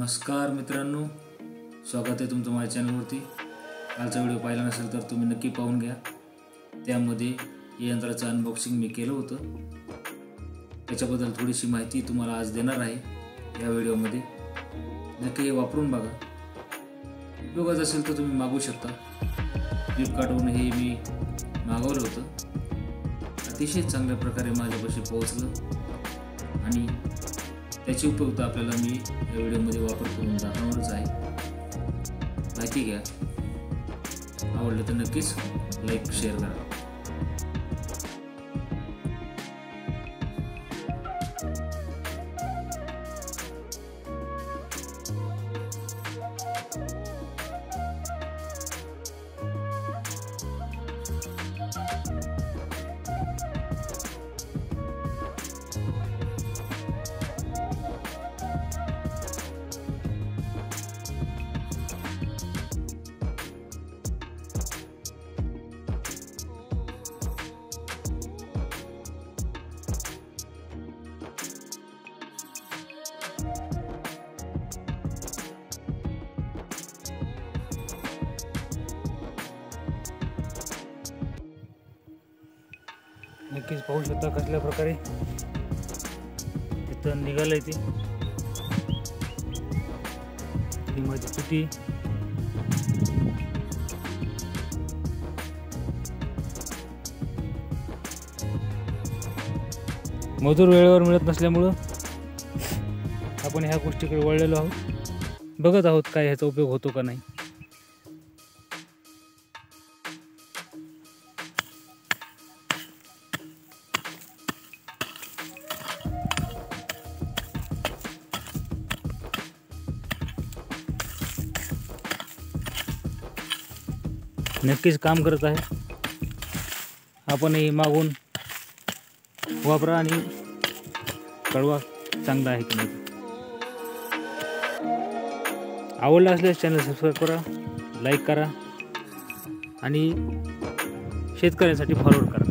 नमस्कार मित्रांनो, स्वागत आहे तुमचं माझ्या चॅनलवरती। कालचा व्हिडिओ पाहिला नसेल तर तुम्ही नक्की पाहून घ्या। त्यामध्ये या यंत्राचं अनबॉक्सिंग मी केलं होतं, त्याच्याबद्दल थोडीशी माहिती तुम्हाला आज देणार आहे या व्हिडिओमध्ये। नक्की हे वापरून बघा, उपयोगात असेल तर तुम्ही मागवू शकता। फ्लिपकार्टवरून हे मी मागवलं होतं, अतिशय चांगल्या प्रकारे माझ्यापाशी पोहोचलं आणि त्याची उपयोगिता आपल्याला मी या व्हिडिओमध्ये वापर करून दाखवणारच आहे। माहिती घ्या, आवडलं तर नक्कीच लाईक शेअर करा। नक्कीच पाहू शकता कसल्या प्रकारे तिथं निघालंय ते माझी चुटी। मजूर वेळेवर मिळत नसल्यामुळं आपण ह्या गोष्टीकडे वळलेलो आहोत, बघत आहोत काय ह्याचा उपयोग होतो का नाही। नक्कीच काम करत आहे, आपणही मागून वापरा आणि कळवा चांगला आहे की नाही। आवडला असल्यास चॅनल सबस्क्राईब करा, लाईक करा आणि शेतकऱ्यांसाठी फॉरवर्ड करा।